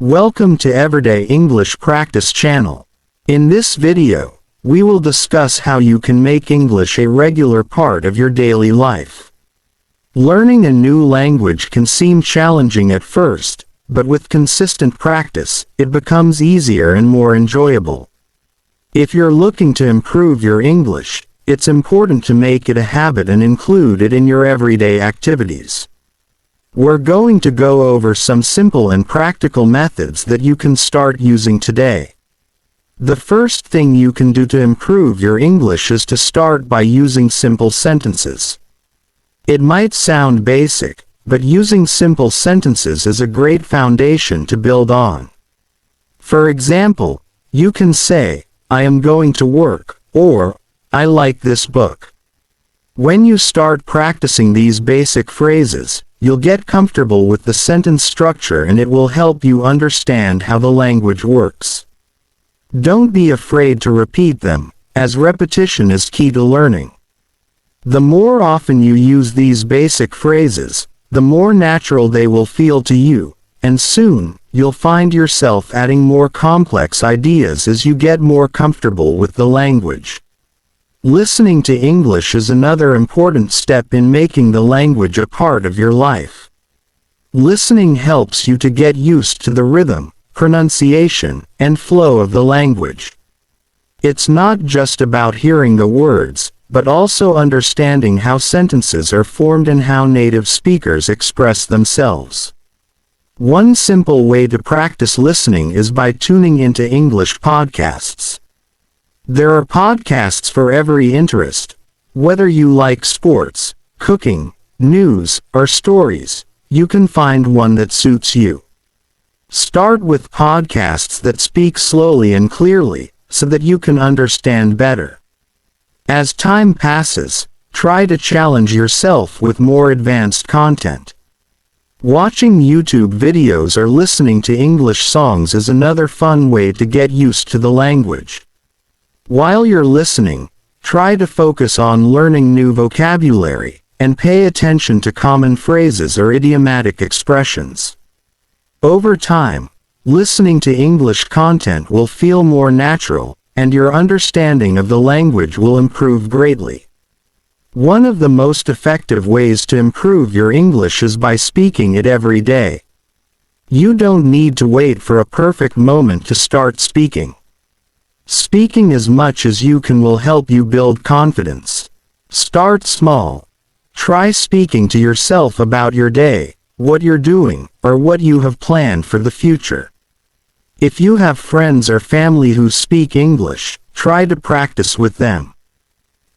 Welcome to Everyday English Practice channel. In this video, we will discuss how you can make English a regular part of your daily life. Learning a new language can seem challenging at first, but with consistent practice, it becomes easier and more enjoyable. If you're looking to improve your English, it's important to make it a habit and include it in your everyday activities. We're going to go over some simple and practical methods that you can start using today. The first thing you can do to improve your English is to start by using simple sentences. It might sound basic, but using simple sentences is a great foundation to build on. For example, you can say, "I am going to work," or "I like this book." When you start practicing these basic phrases, you'll get comfortable with the sentence structure and it will help you understand how the language works. Don't be afraid to repeat them, as repetition is key to learning. The more often you use these basic phrases, the more natural they will feel to you, and soon, you'll find yourself adding more complex ideas as you get more comfortable with the language. Listening to English is another important step in making the language a part of your life. Listening helps you to get used to the rhythm, pronunciation, and flow of the language. It's not just about hearing the words, but also understanding how sentences are formed and how native speakers express themselves. One simple way to practice listening is by tuning into English podcasts. There are podcasts for every interest. Whether you like sports, cooking, news, or stories, you can find one that suits you. Start with podcasts that speak slowly and clearly, so that you can understand better. As time passes, try to challenge yourself with more advanced content. Watching YouTube videos or listening to English songs is another fun way to get used to the language. While you're listening, try to focus on learning new vocabulary, and pay attention to common phrases or idiomatic expressions. Over time, listening to English content will feel more natural, and your understanding of the language will improve greatly. One of the most effective ways to improve your English is by speaking it every day. You don't need to wait for a perfect moment to start speaking. Speaking as much as you can will help you build confidence. Start small. Try speaking to yourself about your day, what you're doing, or what you have planned for the future. If you have friends or family who speak English, try to practice with them.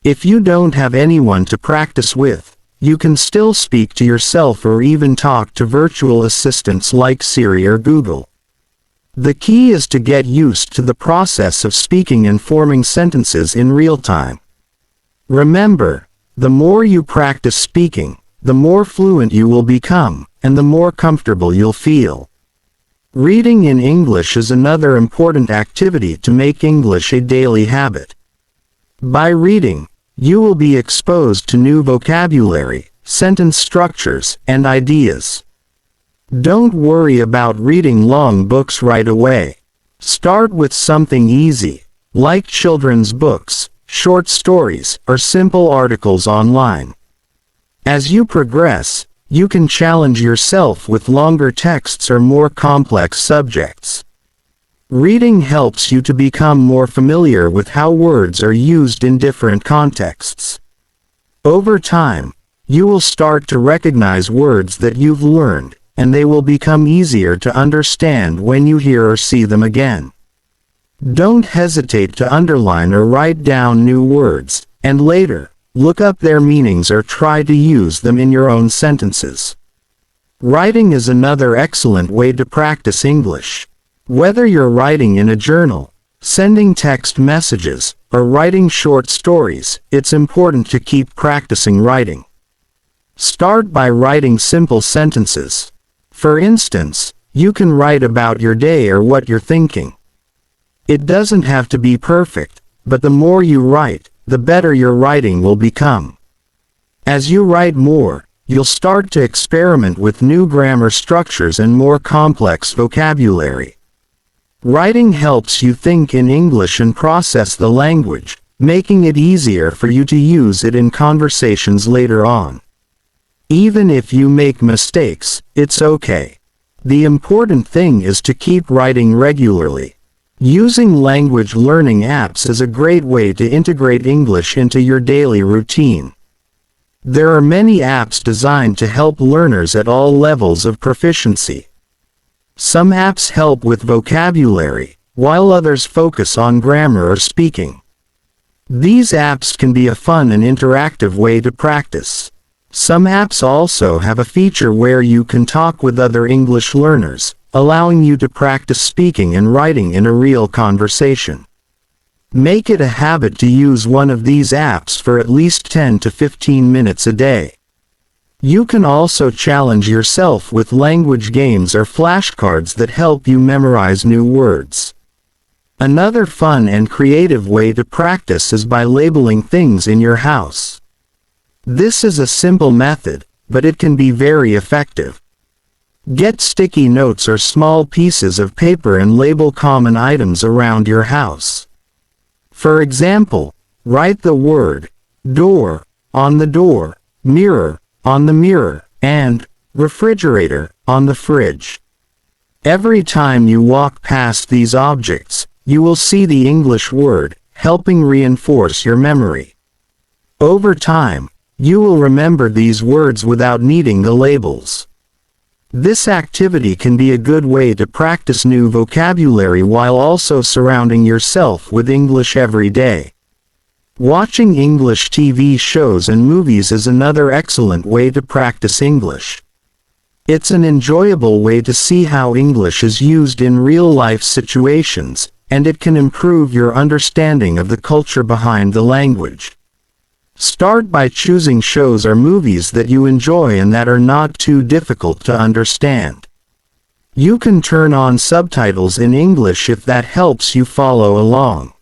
If you don't have anyone to practice with, you can still speak to yourself or even talk to virtual assistants like Siri or Google. The key is to get used to the process of speaking and forming sentences in real time. Remember, the more you practice speaking, the more fluent you will become, and the more comfortable you'll feel. Reading in English is another important activity to make English a daily habit. By reading, you will be exposed to new vocabulary, sentence structures, and ideas. Don't worry about reading long books right away. Start with something easy, like children's books, short stories, or simple articles online. As you progress, you can challenge yourself with longer texts or more complex subjects. Reading helps you to become more familiar with how words are used in different contexts. Over time, you will start to recognize words that you've learned, and they will become easier to understand when you hear or see them again. Don't hesitate to underline or write down new words, and later, look up their meanings or try to use them in your own sentences. Writing is another excellent way to practice English. Whether you're writing in a journal, sending text messages, or writing short stories, it's important to keep practicing writing. Start by writing simple sentences. For instance, you can write about your day or what you're thinking. It doesn't have to be perfect, but the more you write, the better your writing will become. As you write more, you'll start to experiment with new grammar structures and more complex vocabulary. Writing helps you think in English and process the language, making it easier for you to use it in conversations later on. Even if you make mistakes, it's okay. The important thing is to keep writing regularly. Using language learning apps is a great way to integrate English into your daily routine. There are many apps designed to help learners at all levels of proficiency. Some apps help with vocabulary, while others focus on grammar or speaking. These apps can be a fun and interactive way to practice. Some apps also have a feature where you can talk with other English learners, allowing you to practice speaking and writing in a real conversation. Make it a habit to use one of these apps for at least 10 to 15 minutes a day. You can also challenge yourself with language games or flashcards that help you memorize new words. Another fun and creative way to practice is by labeling things in your house. This is a simple method, but it can be very effective. Get sticky notes or small pieces of paper and label common items around your house. For example, write the word door on the door, mirror on the mirror, and refrigerator on the fridge. Every time you walk past these objects, you will see the English word, helping reinforce your memory. Over time, you will remember these words without needing the labels. This activity can be a good way to practice new vocabulary while also surrounding yourself with English every day. Watching English TV shows and movies is another excellent way to practice English. It's an enjoyable way to see how English is used in real-life situations, and it can improve your understanding of the culture behind the language. Start by choosing shows or movies that you enjoy and that are not too difficult to understand. You can turn on subtitles in English if that helps you follow along.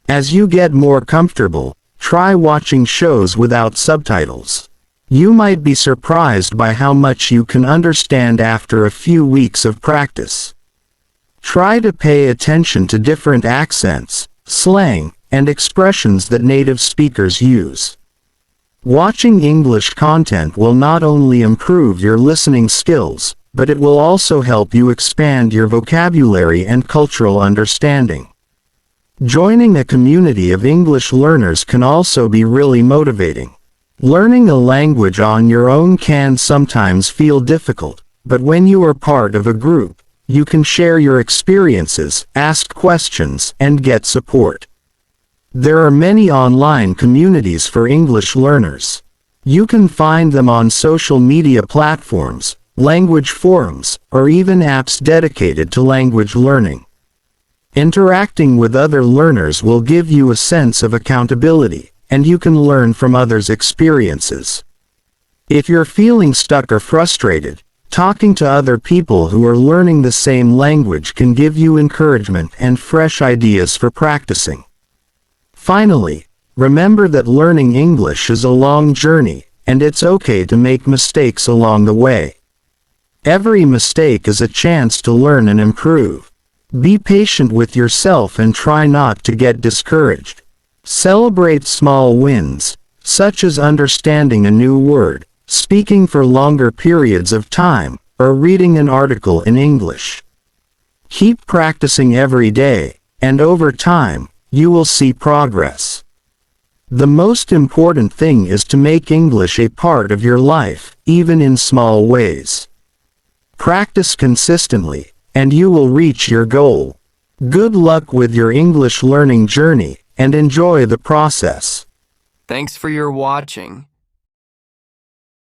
As you get more comfortable, try watching shows without subtitles. You might be surprised by how much you can understand after a few weeks of practice. Try to pay attention to different accents, slang, and expressions that native speakers use. Watching English content will not only improve your listening skills, but it will also help you expand your vocabulary and cultural understanding. Joining a community of English learners can also be really motivating. Learning a language on your own can sometimes feel difficult, but when you are part of a group, you can share your experiences, ask questions, and get support. There are many online communities for English learners. You can find them on social media platforms, language forums, or even apps dedicated to language learning. Interacting with other learners will give you a sense of accountability, and you can learn from others' experiences. If you're feeling stuck or frustrated, talking to other people who are learning the same language can give you encouragement and fresh ideas for practicing. Finally, remember that learning English is a long journey, and it's okay to make mistakes along the way. Every mistake is a chance to learn and improve. Be patient with yourself and try not to get discouraged. Celebrate small wins, such as understanding a new word, speaking for longer periods of time, or reading an article in English. Keep practicing every day, and over time, you will see progress. The most important thing is to make English a part of your life, even in small ways. Practice consistently, and you will reach your goal. Good luck with your English learning journey, and enjoy the process. Thanks for your watching.